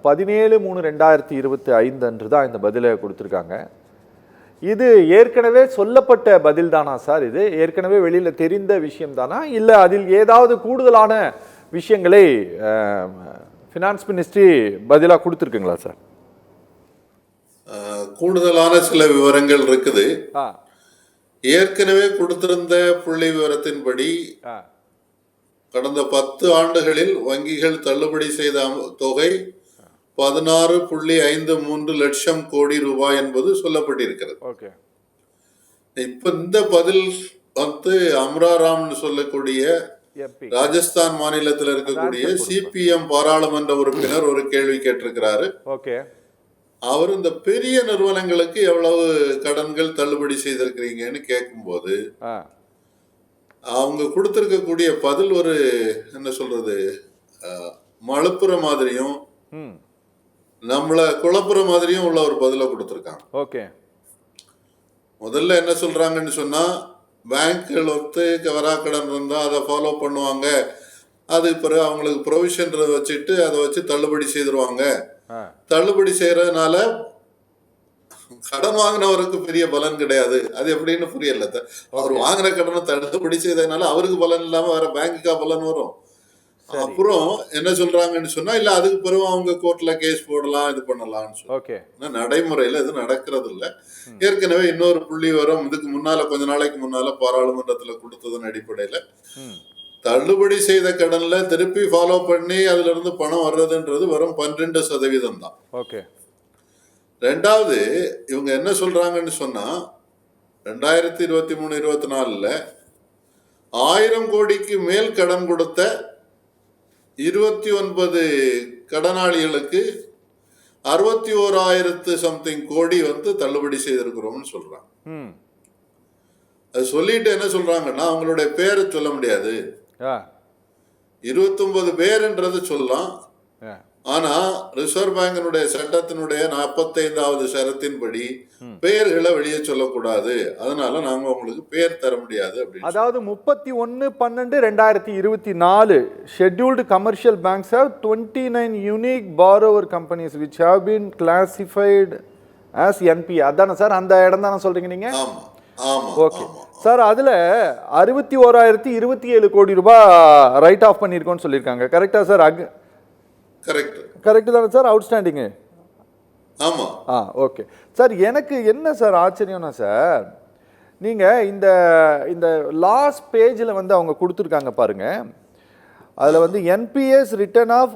17/3/2025 அன்று தான் இந்த பதிலை கொடுத்துருக்காங்க. இது ஏற்கனவே சொல்லப்பட்ட பதில் தானா சார்? இது ஏற்கனவே வெளியில் தெரிந்த விஷயம் தானா, இல்லை அதில் ஏதாவது கூடுதலான விஷயங்களை ஃபினான்ஸ் மினிஸ்ட்ரி பதிலாக கொடுத்துருக்குங்களா சார்? கூடுதலான சில விவரங்கள் இருக்குது. ஏற்கனவே கொடுத்திருந்த புள்ளி விவரத்தின்படி கடந்த 10 ஆண்டுகளில் வங்கிகள் தள்ளுபடி செய்த தொகை 16.53 லட்சம் கோடி ரூபாய் என்பது சொல்லப்பட்டிருக்கிறது. இப்ப இந்த பதில் வந்து அம்ராராம்னு சொல்லக்கூடிய ராஜஸ்தான் மாநிலத்தில் இருக்கக்கூடிய சிபிஎம் பாராளுமன்ற உறுப்பினர் ஒரு கேள்வி கேட்டிருக்கிறாரு. அவர் இந்த பெரிய நிறுவனங்களுக்கு எவ்வளவு கடன்கள் தள்ளுபடி செய்திருக்கிறீங்கன்னு கேட்கும்போது அவங்க கொடுத்திருக்கக்கூடிய பதில் ஒரு என்ன சொல்றது, மழுப்புற மாதிரியும் நம்மள குழப்புற மாதிரியும் உள்ள ஒரு பதில கொடுத்திருக்காங்க. முதல்ல என்ன சொல்றாங்கன்னு சொன்னா, பேங்க்கள் வந்து வராக்கடன் இருந்தா அதை ஃபாலோ பண்ணுவாங்க, அது பிறகு அவங்களுக்கு ப்ரொவிஷன் வச்சுட்டு அதை வச்சு தள்ளுபடி செய்திருவாங்க. தள்ளுபடி செய்யறதுனால கடன் வாங்கினவருக்கு பெரிய பலன் கிடையாது. அது எப்படின்னு புரியல. அவர் வாங்கின கடனை தள்ளுபடி செய்ததுனால அவருக்கு பலன் இல்லாம வேற பேங்குக்கா பலன் வரும். அப்புறம் என்ன சொல்றாங்கன்னு சொன்னா, இல்ல அதுக்கு பிறகு அவங்க கோர்ட்ல கேஸ் போடலாம், இது பண்ணலாம்னு சொல்லி நடைமுறையில இது நடக்கிறது இல்ல. ஏற்கனவே இன்னொரு புள்ளி வரும், இதுக்கு முன்னால கொஞ்ச நாளைக்கு முன்னால பாராளுமன்றத்துல கொடுத்ததன் அடிப்படையில தள்ளுபடி செய்த கடன்ல திருப்பி ஃபாலோ பண்ணி அதுல இருந்து பணம் வர்றதுன்றது வெறும் 12% தான். ரெண்டாவது இவங்க என்ன சொல்றாங்கன்னு சொன்னா, 2023-24 1000 கோடிக்கு மேல் கடன் கொடுத்த 29 கடனாளிகளுக்கு 61,000 சம்திங் கோடி வந்து தள்ளுபடி செய்திருக்கிறோம்னு சொல்றாங்க. அது சொல்லிட்டு என்ன சொல்றாங்கன்னா, அவங்களுடைய பேரை சொல்ல முடியாது, 29 பேருன்றது சொல்லலாம். ஆனா ரிசர்வ் பேங்கினுடைய சட்டத்தினுடைய 45வது ஷரத்தின்படி பெயர்களை வெளியே சொல்லக்கூடாது, அதனால நாங்க உங்களுக்கு பேர் தர முடியாது அப்படின்னு. அதாவது 31/12/2024 scheduled commercial banks have 29 unique borrower companies which have been classified as NPA. அதானே சார் அந்த இடம் தானே சொல்றீங்க நீங்க? ஓகே சார், அதுல 61,027 கோடி ரூபாய் ரைட் ஆஃப் பண்ணிருக்கோம்னு சொல்லியிருக்காங்க. கரெக்டா சார்? கரெக்ட் தானே சார்? அவுட்ஸ்டாண்டிங். ஆமா. ஓகே சார், எனக்கு என்ன சார் ஆச்சரியம்னா சார், நீங்க இந்த இந்த லாஸ்ட் பேஜில் வந்து அவங்க கொடுத்துருக்காங்க பாருங்க, அதில் வந்து NPS return of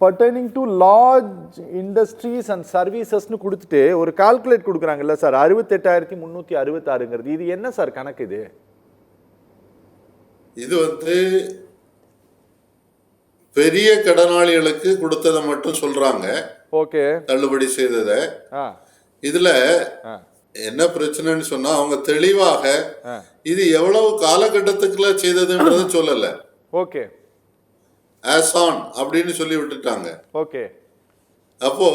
pertaining to large industries and servicesனு கொடுத்துட்டு ஒரு கால்குலேட் கொடுக்குறாங்கல்ல சார், 68,366ங்கிறது. இது என்ன சார் கணக்கு? இது வந்து பெரிய கடனாளிகளுக்கு கொடுத்ததை மட்டும் சொல்றாங்க. தள்ளுபடி செய்தத. இதுல என்ன பிரச்சனைன்னு சொன்னா, அவங்க தெளிவாக இது எவ்வளவு காலகட்டத்துக்குள்ள செய்ததுன்றது சொல்லல. ஆஸ் ஆன் அப்படின்னு சொல்லி விட்டுட்டாங்க. அப்போ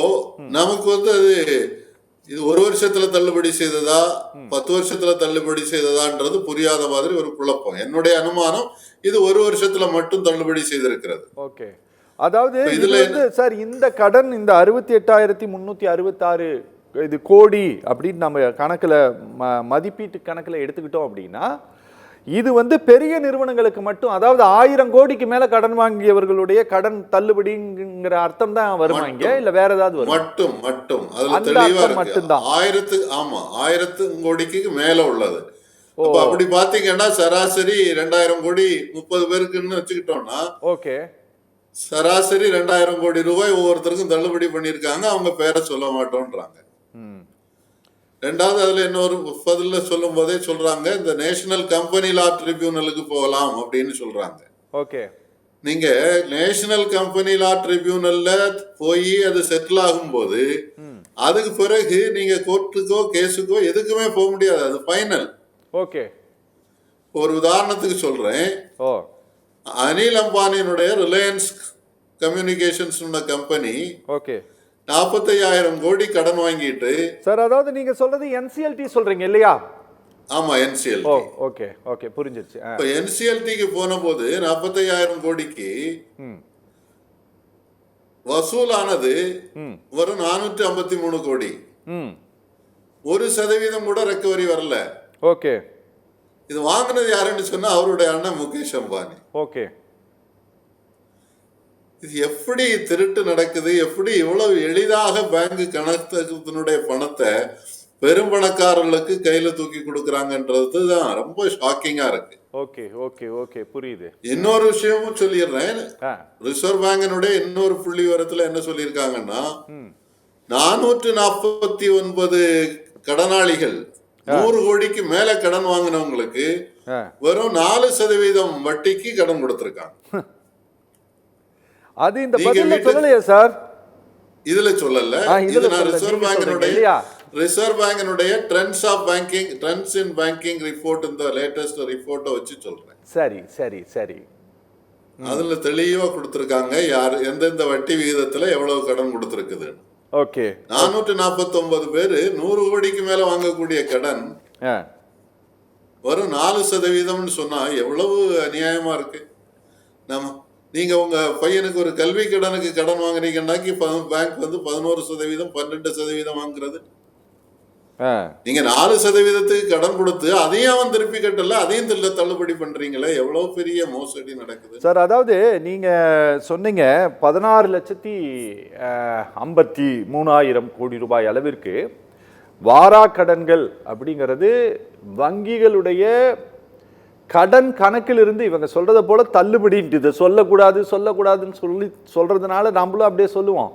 நமக்கு வந்து அது இது 1 வருஷத்துல தள்ளுபடி செய்ததா 10 வருஷத்துல தள்ளுபடி செய்ததான்றது புரியாத மாதிரி ஒரு குழப்பம். என்னுடைய அனுமானம் இது 1 வருஷத்துல மட்டும் தள்ளுபடி செய்திருக்கிறது. அதாவது இதுல வந்து சார் இந்த கடன் இந்த 68,366 இது கோடி அப்படின்னு நம்ம கணக்குல மதிப்பீட்டு கணக்குல எடுத்துக்கிட்டோம் அப்படின்னா, இது வந்து பெரிய நிறுவனங்களுக்கு மட்டும், அதாவது 1000 கோடிக்கு மேல கடன் வாங்கியவர்களுடைய கடன் தள்ளுபடிங்கிற அர்த்தம் தான் வருவாங்க, இல்ல வேற ஏதாவது வரும்? மட்டும் அதுல தெளிவா இருக்கு. 1000 கோடிக்கு மேல உள்ளது. அப்படி பாத்தீங்கன்னா சராசரி 2000 கோடி 30 பேருக்குன்னு வச்சுக்கிட்டோம்னா, சராசரி 2000 கோடி ரூபாய் ஒவ்வொருத்தருக்கும் தள்ளுபடி பண்ணிருக்காங்க. அவங்க பேரை சொல்ல மாட்டோம்ன்றாங்க. ரெண்டாவது அதுல இன்னொரு பதில சொல்லும் போதே சொல்றாங்க, இந்த நேஷனல் கம்பெனி லா ட்ரிபியூனலுக்கு போகலாம் அப்படின்னு சொல்றாங்க. நீங்க நேஷனல் கம்பெனி லா ட்ரிபியூனல்ல போய் அது செட்டில் ஆகும் போது அதுக்கு பிறகு நீங்க கோர்ட்டுக்கோ கேஸுக்கோ எதுக்குமே போக முடியாது, அது ஃபைனல். ஒரு உதாரணத்துக்கு சொல்றேன், அனில் அம்பானியினுடைய ரிலையன்ஸ் கம்யூனிகேஷன்ஸ் கம்பெனி 45,000 கோடி கடன் வாங்கிட்டு சார், அதாவது நீங்க சொல்றது என்சிஎல்டி சொல்றீங்க இல்லையா? ஆமா, என்சிஎல்டி. ஓகே புரிஞ்சிருச்சு. இப்போ என்சிஎல்டிக்கு போன போது 45,000 கோடிக்கு வசூலானது வரும் 453 கோடி. 1% கூட ரெக்கவரி வரல. ஓகே. இது வாங்கினது யாருன்னு சொன்னா அவருடைய அண்ணன் முகேஷ் அம்பானி. ஓகே. இது எப்படி திருட்டு நடக்குது, எப்படி இவ்வளவு எளிதாக பேங்க் கணக்கத்தினுடைய பணத்தை பெரும் பணக்காரர்களுக்கு கையில தூக்கி கொடுக்கறாங்கன்றது தான் ரொம்ப ஷாக்கிங்கா இருக்கு. ஓகே ஓகே ஓகே புரியுது. இன்னொரு விஷயமும் சொல்லிடுறேன். ரிசர்வ் பேங்கினுடைய இன்னொரு புள்ளி விவரத்துல என்ன சொல்லியிருக்காங்கன்னா 449 கடனாளிகள் 100 கோடிக்கு மேல கடன் வாங்கினவங்களுக்கு வெறும் 4% வட்டிக்கு கடன் கொடுத்திருக்காங்க. அது இந்த பதில்ல சொல்லலையா சார்? இதுல சொல்லல. இது நான் ரிசர்வ் பேங்கினுடைய ட்ரெண்ட்ஸ் இன் பேங்கிங் ரிப்போர்ட், இந்த லேட்டஸ்ட் ரிப்போர்ட்டை வச்சு சொல்றேன். சரி சரி சரி. அதுல தெளிவா கொடுத்திருக்காங்க யார் எந்தெந்த வட்டி விகிதத்துல எவ்வளவு கடன் கொடுத்திருக்குது. ஓகே. 449 பேரு 100 கோடிக்கு மேல வாங்கக்கூடிய கடன் வரும் 4% சொன்னா எவ்வளவு அநியாயமா இருக்கு. நீங்க உங்க பையனுக்கு ஒரு கல்வி கடனுக்கு கடன் வாங்குறீங்கன்னாக்கி பேங்க் வந்து 11%, 12% வாங்குறது. நீங்க 4% கடன் கொடுத்து அதையும் அவன் திருப்பி கட்டல, அதையும் தள்ளுபடி பண்றீங்களே, எவ்வளவு பெரிய மோசடி நடக்குது சார். அதாவது நீங்க சொன்னீங்க 16,53,000 கோடி ரூபாய் அளவிற்கு வாராக்கடன்கள் அப்படிங்கிறது வங்கிகளுடைய கடன் கணக்கிலிருந்து இவங்க சொல்றத போல தள்ளுபடின்ட்டு இதை சொல்லக்கூடாதுன்னு சொல்றதுனால நம்மளும் அப்படியே சொல்லுவோம்.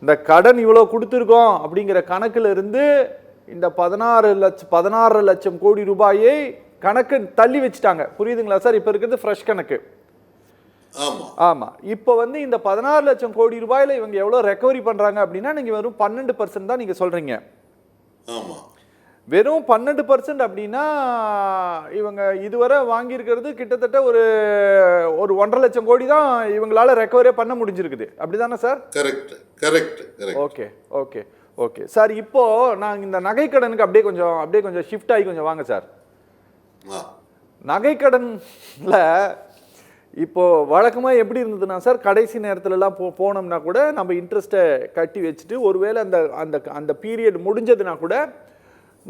இந்த கடன் இவ்வளோ கொடுத்துருக்கோம் அப்படிங்கிற கணக்கில் இருந்து இந்த 16 லட்சம் கோடி ரூபாயை கணக்கு தள்ளி வச்சுட்டாங்க. புரியுதுங்களா சார்? இப்போ இருக்கிறது ஃப்ரெஷ் கணக்கு. ஆமா. இப்போ வந்து இந்த 16 லட்சம் கோடி ரூபாயில இவங்க எவ்வளோ ரெக்கவரி பண்றாங்க அப்படின்னா நீங்க வெறும் 12% தான் நீங்க சொல்றீங்க. வெறும் 12% அப்படின்னா இவங்க இதுவரை வாங்கியிருக்கிறது கிட்டத்தட்ட ஒரு 1.5 லட்சம் கோடி தான் இவங்களால ரெக்கவரே பண்ண முடிஞ்சிருக்குது. அப்படிதானே sir? Correct. Okay okay okay sir. இப்போ நான் இந்த நகைக்கடனுக்கு அப்படியே கொஞ்சம் ஷிஃப்ட் ஆகி கொஞ்சம் வாங்க சார். நகைக்கடன்ல இப்போ வழக்கமாக எப்படி இருந்ததுன்னா சார், கடைசி நேரத்துலலாம் போனோம்னா கூட நம்ம இன்ட்ரெஸ்ட்டை கட்டி வச்சுட்டு ஒருவேளை அந்த பீரியட் முடிஞ்சதுன்னா கூட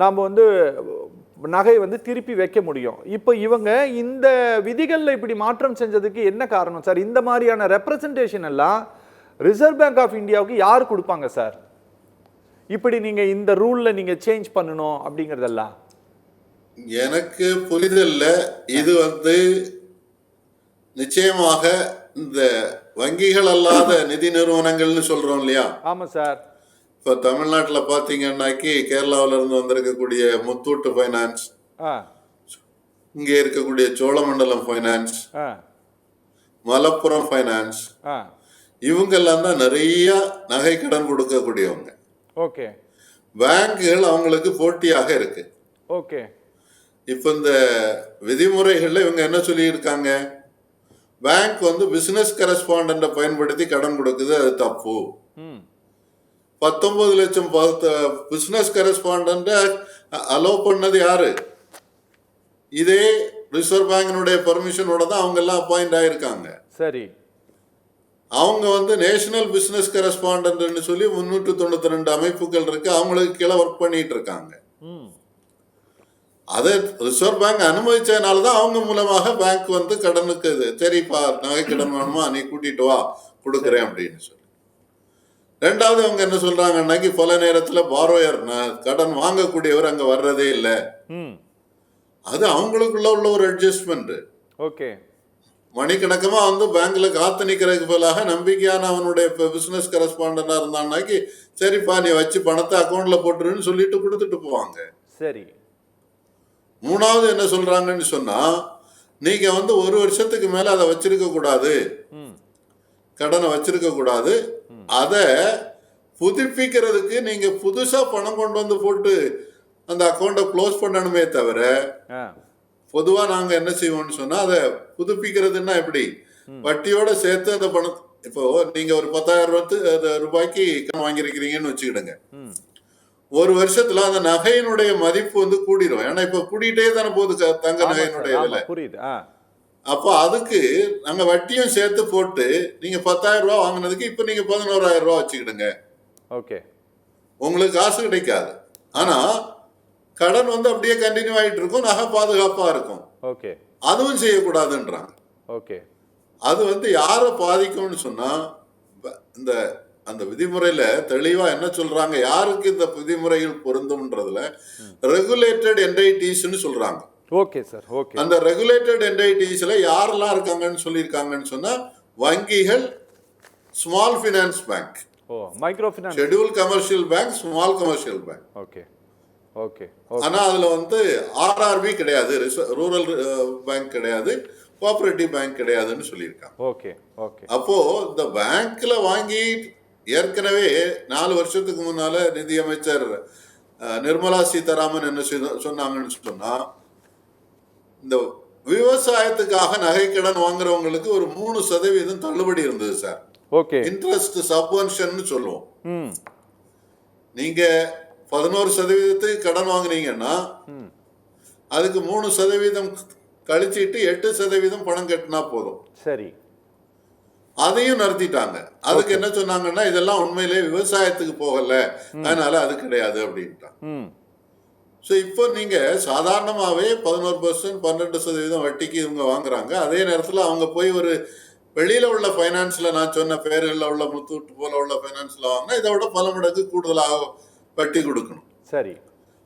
நாம் வந்து நகை வந்து திருப்பி வைக்க முடியும். இப்போ இவங்க இந்த விதிகளில் இப்படி மாற்றம் செஞ்சதுக்கு என்ன காரணம் சார்? இந்த மாதிரியான ரெப்ரசன்டேஷன் எல்லாம் ரிசர்வ் பேங்க் ஆஃப் இந்தியாவுக்கு யார் கொடுப்பாங்க சார்? இப்படி நீங்க இந்த ரூல்ல நீங்க சேஞ்ச் பண்ணணும் அப்படிங்கறதெல்லாம் எனக்கு புரிதல்ல. இது வந்து நிச்சயமாக இந்த வங்கிகள் அல்லாத நிதி நிறுவனங்கள்னு சொல்றோம் இல்லையா? ஆமா சார். இப்போ தமிழ்நாட்டில் பார்த்தீங்கன்னாக்கி கேரளாவில இருந்து வந்திருக்கக்கூடிய முத்தூட் ஃபைனான்ஸ், இங்கே இருக்கக்கூடிய சோழமண்டலம் ஃபைனான்ஸ், மலப்புரம் ஃபைனான்ஸ், இவங்கெல்லாம் தான் நிறைய நகை கடன் கொடுக்கக்கூடியவங்க. ஓகே. பேங்குகள் அவங்களுக்கு போட்டியாக இருக்கு. ஓகே. இப்போ இந்த விதிமுறைகள்ல இவங்க என்ன சொல்லியிருக்காங்க, பேங்க் வந்து பிசினஸ் கரஸ்பாண்டன்ட்டை பயன்படுத்தி கடன் கொடுக்குது, அது தப்பு. 19 லட்சம் பிசினஸ் கரஸ்பாண்டன்ட்டை அலோ பண்ணது யாரு? இதே ரிசர்வ் பேங்கினுடைய பர்மிஷனோட தான் அவங்க எல்லாம் அப்பாயிண்ட் ஆயிருக்காங்க. சரி. அவங்க வந்து நேஷனல் பிசினஸ் கரஸ்பாண்டன்ட்னு சொல்லி 392 அமைப்புகள் இருக்கு, அவங்களுக்கு கீழே ஒர்க் பண்ணிட்டு இருக்காங்க. அதை ரிசர்வ் பேங்க் அனுமதிச்சதுனால தான் அவங்க மூலமாக பேங்க் வந்து கடனுக்கு சரிப்பா நகை கடன் வேணுமா நீ கூட்டிட்டு வா கொடுக்குறேன் அப்படின்னு சொல்லி. ரெண்டாவது அவங்க என்ன சொல்றாங்கன்னாக்கி பல நேரத்தில் பாரோயர் கடன் வாங்கக்கூடியவர் அங்க வர்றதே இல்லை, அது அவங்களுக்குள்ள உள்ள ஒரு அட்ஜஸ்ட்மெண்ட். ஓகே. மணிக்கணக்கமா வந்து பேங்க்ல காத்து நிக்கிறதுக்கு பதிலாக நம்பிக்கையான அவனுடைய பிசினஸ் கரஸ்பாண்டா இருந்தான்னாக்கி சரிப்பா நீ வச்சு பணத்தை அக்கௌண்ட்ல போட்டுருன்னு சொல்லிட்டு கொடுத்துட்டு போவாங்க. சரி. மூணாவது என்ன சொல்றாங்கன்னு சொன்னா, நீங்க வந்து 1 வருஷத்துக்கு மேல அதை வச்சிருக்க கூடாது, கடனை வச்சிருக்க கூடாது, அதை புதுப்பிக்கிறதுக்கு நீங்க புதுசா பணம் கொண்டு வந்து போட்டு அந்த அக்கௌண்ட்டை க்ளோஸ் பண்ணணுமே தவிர, பொதுவா நாங்க என்ன செய்வோம்னு சொன்னா அதை புதுப்பிக்கிறதுன்னா எப்படி, வட்டியோட சேர்த்து அந்த பணம், இப்போ நீங்க ஒரு 10,000 ரூபாய்க்கு கடன் வாங்கியிருக்கிறீங்கன்னு வச்சுக்கிடுங்க, 1 வருஷத்துல அந்த நகையினுடைய மதிப்பு வந்து கூடிரும். ஏன்னா இப்ப கூடிட்டே தானே போகுது தங்க நகையினுடைய விலை. அப்போ அதுக்கு நாங்க வட்டியும் சேர்த்து போட்டு நீங்க 10,000 ரூபாய் வாங்கினதுக்கு இப்ப நீங்க 11,000 ரூபாய் வச்சுக்கிடுங்க. ஓகே. உங்களுக்கு காசு கிடைக்காது, ஆனா கடன் வந்து அப்படியே கண்டினியூ ஆயிட்டு இருக்கும், நகை பாதுகாப்பா இருக்கும். ஓகே. அதுவும் செய்யக்கூடாதுன்றாங்க. ஓகே. அது வந்து யாரை பாதிக்கும்னு சொன்னா, இந்த அந்த விதிமுறையில தெளிவா என்ன சொல்றாங்க, யாருக்கு இந்த விதிமுறைகள் பொருந்தும்ன்றதுல ரெகுலேட்டட் என்டைட்டிஸ்னு சொல்றாங்க. Okay sir. ஓகே. அந்த ரெகுலேட்டட் என்டைட்டிஸ்ல யாரெல்லாம் இருக்காங்கன்னு சொல்லியிருக்காங்கன்னு சொன்னா, வங்கிகள், small finance bank, micro finance, schedule commercial bank, small commercial bank. Okay. Okay. ஆனா அதுல வந்து ஆர்ஆர்பி கிடையாது, ரூரல் பேங்க் கிடையாது, கோஆபரேட்டிவ் பேங்க் கிடையாதுன்னு சொல்லியிருக்காங்க. ஓகே. ஓகே. அப்போ இந்த பேங்க்ல வாங்கி ஏற்கனவே 4 வருஷத்துக்கு முன்னால நிதியமைச்சர் நிர்மலா சீதாராமன் என்ன சொன்னாங்கன்னு சொன்னா, இந்த விவசாயத்துக்காக நகை கடன் வாங்குறவங்களுக்கு ஒரு 3% தள்ளுபடி இருந்தது சார். ஓகே. இன்ட்ரெஸ்ட் சப்வென்ஷன் சொல்லுவோம். நீங்க 11% கடன் வாங்குனீங்கன்னா அதுக்கு 3% கழிச்சிட்டு 8% பணம் கட்டினா போதும். சரி. அதையும் நிறுத்திட்டாங்க. அதுக்கு என்ன சொன்னாங்கன்னா, இதெல்லாம் உண்மையிலே விவசாயத்துக்கு போகல, அதனால அது கிடையாது அப்படின்ட்டாங்க. ஸோ இப்போ நீங்க சாதாரணமாவே 11%, 12% வட்டிக்கு இவங்க வாங்குறாங்க. அதே நேரத்தில் அவங்க போய் ஒரு வெளியில உள்ள பைனான்ஸ்ல, நான் சொன்ன பேர்களில் உள்ள முத்தூட்டு போல உள்ள பைனான்ஸ்ல வாங்கினா இதை விட பல மடங்கு கூடுதலாக வட்டி கொடுக்கணும். சரி.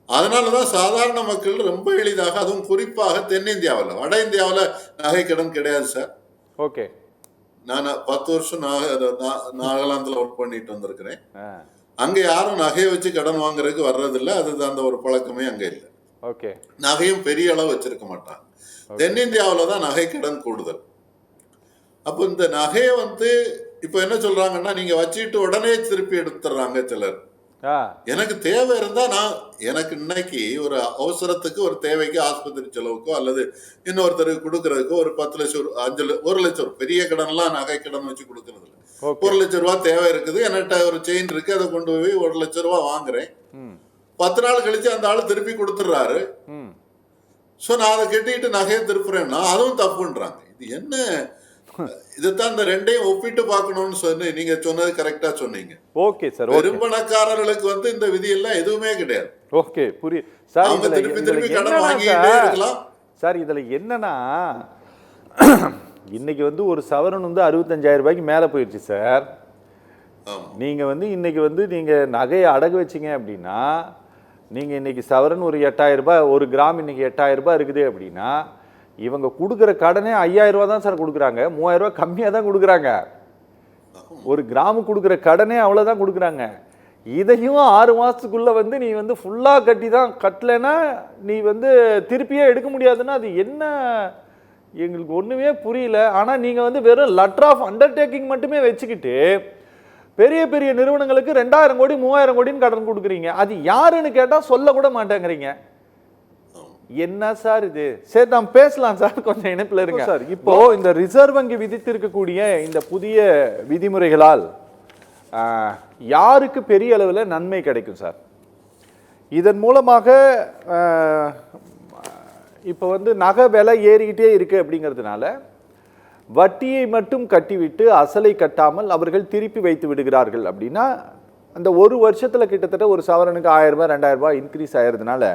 அதனாலதான் சாதாரண மக்கள் ரொம்ப எளிதாக, அதுவும் குறிப்பாக தென்னிந்தியாவில், வட இந்தியாவில் நகை கடன் கிடையாது சார். ஓகே. நான் 10 வருஷம் நாகாலாந்தில் ஒர்க் பண்ணிட்டு வந்திருக்கிறேன். அங்க யாரும் நகையை வச்சு கடன் வாங்குறதுக்கு வர்றதில்லை, அது அந்த ஒரு பழக்கமே அங்க இல்லை. ஓகே. நகையும் பெரிய அளவு வச்சிருக்க மாட்டாங்க. தென்னிந்தியாவில் தான் நகை கடன் கூடுதல். அப்போ இந்த நகையை வந்து இப்போ என்ன சொல்றாங்கன்னா, நீங்க வச்சுட்டு உடனே திருப்பி எடுத்துடுறாங்க சிலர். எனக்கு தேவை இருந்தா எனக்கு இன்னைக்கு ஒரு அவசரத்துக்கு, ஒரு தேவைக்கு, ஆஸ்பத்திரி செலவுக்கோ அல்லது இன்னொருத்தருக்கு கொடுக்கறதுக்கோ ஒரு 10 லட்சம், 1 லட்சம், பெரிய கடன்லாம் நகை கடன் வச்சு கொடுக்கறது இல்லை. 1 லட்சம் ரூபாய் தேவை இருக்குது, என்கிட்ட ஒரு செயின் இருக்கு, அதை கொண்டு போய் 1 லட்சம் ரூபாய் வாங்குறேன். 10 நாள் கழிச்சு அந்த ஆளு திருப்பி கொடுத்துடுறாரு. ஸோ நான் அதை கட்டிட்டு நகையை திருப்புறேன்னா அதுவும் தப்புன்றாங்க. இது என்ன? இதுதான் இந்த ரெண்டையும் ஒப்பிட்டு பார்க்கணும்னு சொல்லி நீங்க சொன்னது கரெக்டா சொன்னீங்க. Okay sir. பெரும்பணக்காரர்களுக்கு வந்து இந்த விதி எல்லாம் எதுவுமே கிடையாது. ஓகே, புரியுது சார். அவங்க திருப்பி கடன் வாங்கிட்டே இருக்கலாம் சார். இதுல என்னன்னா, இன்னைக்கு வந்து ஒரு சவரன் வந்து 65,000 ரூபாய்க்கு மேல போயிடுச்சு சார். நீங்க வந்து இன்னைக்கு வந்து நீங்க நகையை அடகு வச்சீங்க அப்படின்னா, நீங்க இன்னைக்கு சவரன் ஒரு 8,000 ரூபாய், ஒரு கிராம் இன்னைக்கு 8,000 ரூபாய் இருக்குது அப்படின்னா, இவங்க கொடுக்குற கடனே 5,000 ரூபா தான் சார் கொடுக்குறாங்க. 3,000 ரூபாய் கம்மியாக தான் கொடுக்குறாங்க. ஒரு கிராமு கொடுக்குற கடனே அவ்வளோதான் கொடுக்குறாங்க. இதையும் 6 மாதத்துக்குள்ளே வந்து நீ வந்து ஃபுல்லாக கட்டி தான், கட்டலைன்னா நீ வந்து திருப்பியே எடுக்க முடியாதுன்னா அது என்ன? எங்களுக்கு ஒன்றுமே புரியல. ஆனால் நீங்கள் வந்து வெறும் லெட்டர் ஆஃப் அண்டர்டேக்கிங் மட்டுமே வச்சுக்கிட்டு பெரிய பெரிய நிறுவனங்களுக்கு 2,000 கோடி 3,000 கோடின்னு கடன் கொடுக்குறீங்க. அது யாருன்னு கேட்டால் சொல்ல கூட மாட்டேங்கிறீங்க. என்ன சார் இது? சரி, நாம் பேசலாம் சார், கொஞ்சம் இணைப்பில் இருங்க சார். இப்போ இந்த ரிசர்வ் வங்கி விதித்திருக்கக்கூடிய இந்த புதிய விதிமுறைகளால் யாருக்கு பெரிய அளவில் நன்மை கிடைக்கும் சார்? இதன் மூலமாக இப்போ வந்து நகை விலை ஏறிக்கிட்டே இருக்கு அப்படிங்கிறதுனால வட்டியை மட்டும் கட்டிவிட்டு அசலை கட்டாமல் அவர்கள் திருப்பி வைத்து விடுகிறார்கள். அப்படின்னா அந்த ஒரு வருஷத்தில் கிட்டத்தட்ட ஒரு சவரனுக்கு 1,000 ரூபாய் 2,000 ரூபாய் இன்க்ரீஸ் ஆகிறதுனால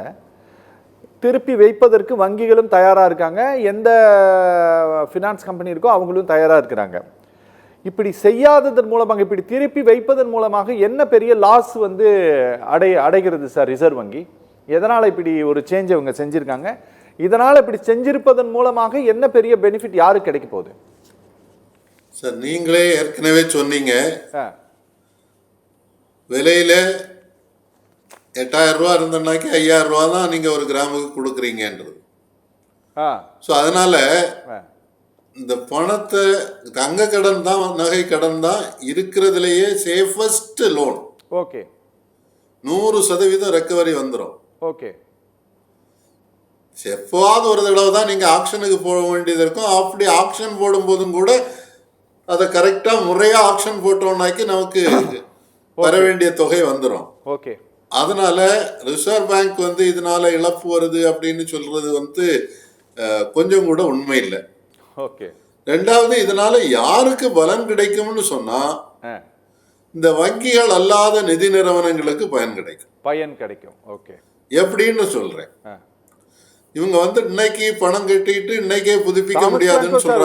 திருப்பி வைப்பதற்கு வங்கிகளும் தயாராக இருக்காங்க, எந்த ஃபினான்ஸ் கம்பெனி இருக்கோ அவங்களும் தயாராக இருக்கிறாங்க. இப்படி செய்யாததன் மூலமாக, இப்படி திருப்பி வைப்பதன் மூலமாக என்ன பெரிய லாஸ் வந்து அடைகிறது சார் ரிசர்வ் வங்கி? எதனால் இப்படி ஒரு சேஞ்ச் அவங்க செஞ்சுருக்காங்க? இதனால் இப்படி செஞ்சிருப்பதன் மூலமாக என்ன பெரிய பெனிஃபிட் யாருக்கு கிடைக்க போகுது சார்? நீங்களே ஏற்கனவே சொன்னீங்க, விலையில 8,000 ரூபா இருந்தனாக்கி 5,000 ரூபா தான் நீங்க ஒரு கிராமுக்கு கொடுக்குறீங்கன்றது. ஸோ அதனால இந்த பணத்தை, தங்க கடன் தான், நகை கடன் தான் இருக்கிறதுலேயே சேஃபஸ்ட் லோன். ஓகே. 100% ரெக்கவரி வந்துடும். ஓகே. எப்போவாவது ஒரு தடவை தான் நீங்க ஆக்ஷனுக்கு போக வேண்டியது இருக்கும். அப்படி ஆக்ஷன் போடும்போதும் கூட அதை கரெக்டா முறையா ஆக்ஷன் போட்டோம்னாக்கி நமக்கு வர வேண்டிய தொகை வந்துடும். ஓகே. அதனால ரிசர்வ் பேங்க் வந்து இதனால இழப்பு வருது அப்படின்னு சொல்றது வந்து கொஞ்சம் கூட உண்மை இல்லை. ஓகே. ரெண்டாவது, இதனால யாருக்கு பலன் கிடைக்கும்னு சொன்னா ஆ, இந்த வங்கிகள் அல்லாத நிதி நிறுவனங்களுக்கு பயன் கிடைக்கும். பயன் கிடைக்கும். ஓகே. எப்படின்னு சொல்றேன். ஆ. இவங்க இன்னைக்கு பணம் கட்டிட்டு இன்னைக்கே புதுப்பிக்க தாமஸ் முடியாதுன்னு பிராங்கோ சார், சொல்றாங்க.